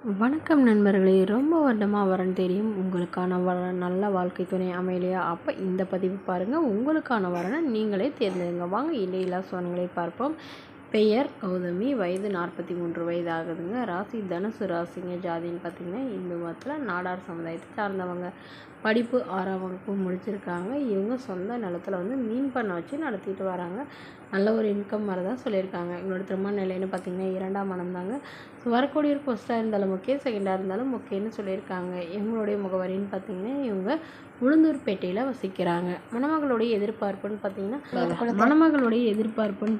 வணக்கம் நண்பர்களே! ரொம்ப வருடமா வரன் தெரியும். உங்களுக்கான நல்ல வாழ்க்கை துணை அமையலையா? அப்ப இந்த பதிவு பாருங்க. உங்களுக்கான வரனை நீங்களே தேர்ந்தெடுங்க. வாங்க இடையில்லா சோதனைகளை பார்ப்போம். பெயர் கௌதமி. வயது 43 வயது ஆகுதுங்க. ராசி தனுசு ராசிங்க. ஜாதின்னு பார்த்தீங்கன்னா இந்து மதத்தில் நாடார் சமுதாயத்தை சார்ந்தவங்க. படிப்பு 6ஆம் வகுப்பு முடிச்சிருக்காங்க. இவங்க சொந்த நிலத்தில் மீன் பண்ணை வச்சு நடத்திட்டு வராங்க. நல்ல ஒரு இன்கம் வரதா சொல்லியிருக்காங்க. இவங்களோட திருமண நிலைன்னு பார்த்தீங்கன்னா 2ஆம் மனம் தாங்க. ஸோ வரக்கூடியவருக்கு ஃபஸ்ட்டாக இருந்தாலும் ஓகே, செகண்டாக இருந்தாலும் ஓகேன்னு சொல்லியிருக்காங்க. இவங்களுடைய முகவரின்னு பார்த்தீங்கன்னா இவங்க உளுந்தூர்பேட்டையில் வசிக்கிறாங்க. மணமகளுடைய எதிர்பார்ப்புன்னு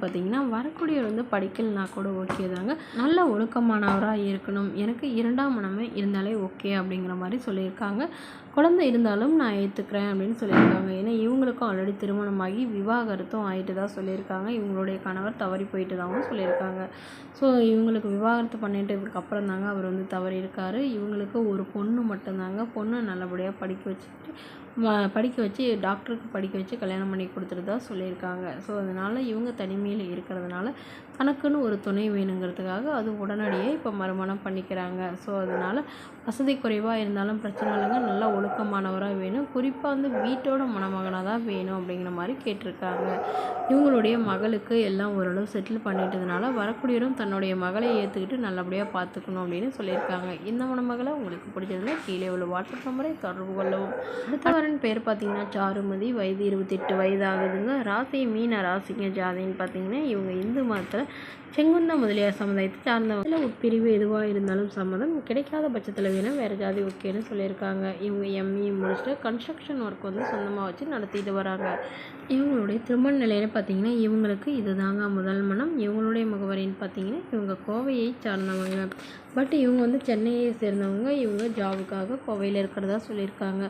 பார்த்தீங்கன்னா வரக்கூடியவர் படிக்கலைனா கூட ஓகே தாங்க. நல்ல ஒழுக்கமானவராக இருக்கணும். எனக்கு 2ஆம் மனமே இருந்தாலே ஓகே அப்படிங்கிற மாதிரி சொல்லியிருக்காங்க. குழந்தை இருந்தாலும் நான் ஏற்றுக்கிறேன் அப்படின்னு சொல்லியிருக்காங்க. ஏன்னா இவங்களுக்கும் ஆல்ரெடி திருமணமாகி விவாகரத்தும் ஆகிட்டு தான் சொல்லியிருக்காங்க. இவங்களுடைய கணவர் தவறி போயிட்டு தான் சொல்லியிருக்காங்க. ஸோ இவங்களுக்கு விவாகரத்து பண்ணிட்டதுக்கு அப்புறம் தாங்க அவர் தவறி இருக்கார். இவங்களுக்கு ஒரு பொண்ணு மட்டும்தாங்க. பொண்ணு நல்லபடியாக படிக்க வச்சு டாக்டருக்கு படிக்க வச்சு கல்யாணம் பண்ணி கொடுத்துட்டு தான் சொல்லியிருக்காங்க. ஸோ அதனால் இவங்க தனிமையில் இருக்கிறதுனால தனக்குன்னு ஒரு துணை வேணுங்கிறதுக்காக அது உடனடியாக இப்போ மறுமணம் பண்ணிக்கிறாங்க. ஸோ அதனால் வசதி குறைவாக இருந்தாலும் பிரச்சனை இல்லைங்க. நல்லா ஒழுக்கமானவராக வேணும். குறிப்பாக வீட்டோட மணமகனாக தான் வேணும் அப்படிங்கிற மாதிரி கேட்டிருக்காங்க. இவங்களுடைய மகளுக்கு எல்லாம் ஓரளவு செட்டில் பண்ணிட்டதுனால வரக்கூடியவரும் தன்னுடைய மகளை ஏற்றுக்கிட்டு நல்லபடியாக பார்த்துக்கணும் அப்படின்னு சொல்லியிருக்காங்க. இந்த மணமகளை உங்களுக்கு பிடிச்சதுன்னா கீழே உள்ள வாட்ஸ்அப் நம்பரை தொடர்பு கொள்ளவும். அடுத்த வரன் பேர் பார்த்தீங்கன்னா சாருமதி. வயது 28 வயது ஆகுதுங்க. ராசி மீன ராசிங்க. ஜாதின்னு பார்த்தீங்கன்னா இவங்க இந்து மதத்தில் செங்குந்த முதலியார் சமுதாயத்தை சார்ந்தவங்க. உட்பிரிவு எதுவாக இருந்தாலும் சம்மதம். கிடைக்காத பட்சத்தில் வேணும் வேறு ஜாதி ஓகேன்னு சொல்லியிருக்காங்க. இவங்க எம்இ முடிச்சுட்டு கன்ஸ்ட்ரக்ஷன் ஒர்க் சொந்தமாக வச்சு நடத்திட்டு வராங்க. இவங்களுடைய திருமண நிலையில பார்த்தீங்கன்னா இவங்களுக்கு இது தாங்க முதல் மனம். இவங்களுடைய முகவரின்னு பார்த்தீங்கன்னா இவங்க கோவையை சார்ந்தவங்க. பட் இவங்க சென்னையை சேர்ந்தவங்க. இவங்க ஜாபுக்காக கோவையில் இருக்கிறதா சொல்லியிருக்காங்க.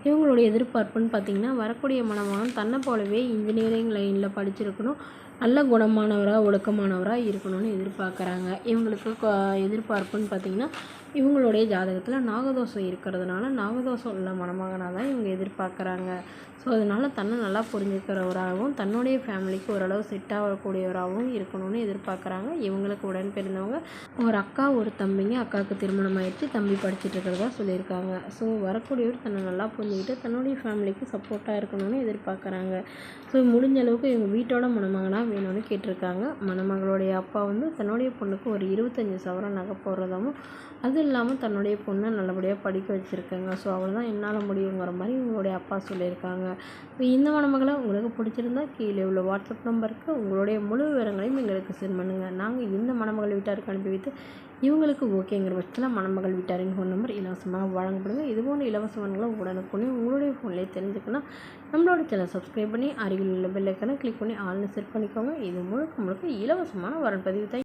இவங்களுடைய எதிர்பார்ப்புன்னு பார்த்தீங்கன்னா வரக்கூடிய மணமகன் தன்னை போலவே இன்ஜினியரிங் லைனில் படிச்சிருக்கணும். நல்ல குணமானவராக ஒழுக்கமானவராக இருக்கணும்னு எதிர்பார்க்குறாங்க. இவங்களுக்கு எதிர்பார்ப்புன்னு பார்த்திங்கன்னா இவங்களுடைய ஜாதகத்தில் நாகதோஷம் இருக்கிறதுனால நாகதோஷம் உள்ள மணமகனாக தான் இவங்க எதிர்பார்க்குறாங்க. ஸோ அதனால் தன்னை நல்லா புரிஞ்சுக்கிறவராகவும் தன்னுடைய ஃபேமிலிக்கு ஓரளவு செட் ஆகக்கூடியவராகவும் இருக்கணும்னு எதிர்பார்க்குறாங்க. இவங்களுக்கு உடன் பிறந்தவங்க ஒரு அக்கா ஒரு தம்பிங்க. அக்காவுக்கு திருமணம் ஆயிடுச்சு. தம்பி படிச்சுட்டு இருக்கிறதா சொல்லியிருக்காங்க. ஸோ வரக்கூடியவர் தன்னை நல்லா புரிஞ்சுக்கிட்டு தன்னுடைய ஃபேமிலிக்கு சப்போர்ட்டாக இருக்கணும்னு எதிர்பார்க்குறாங்க. ஸோ முடிஞ்ச அளவுக்கு இவங்க வீட்டோட மணமகனாக வேணும்னு கேட்டிருக்காங்க. மணமகளுடைய அப்பா தன்னுடைய பொண்ணுக்கு ஒரு 25 சவரன் நகை போடுறதாகவும் அது இல்லாமல் தன்னுடைய பொண்ணை நல்லபடியாக படிக்க வச்சுருக்காங்க. ஸோ அவள் தான் என்னால் முடியுங்கிற மாதிரி இவங்களுடைய அப்பா சொல்லியிருக்காங்க. இந்த மணமகளை உங்களுக்கு பிடிச்சிருந்தா கீழே உள்ள வாட்ஸ்அப் நம்பருக்கு உங்களுடைய முழு விவரங்களையும் எங்களுக்கு சென்ட் பண்ணுங்கள். நாங்கள் இந்த மணமகள் வீட்டாருக்கு அனுப்பி வைத்து இவங்களுக்கு ஓகேங்கிற பட்சத்தில் மணமகள் வீட்டாரின் ஃபோன் நம்பர் இலவசமாக வழங்கப்படுங்க. இதுபோன்ற இலவசங்களை உடனுக்குடனே உங்களுடைய ஃபோன்லேயே தெரிஞ்சுக்கணும். நம்மளோட சேனல் சப்ஸ்கிரைப் பண்ணி அருகில் உள்ள பெல் ஐக்கானை கிளிக் பண்ணி ஆல்னு செட் பண்ணிக்கோங்க. இது முழுக்க இலவசமான வரன் பதிவு தான்.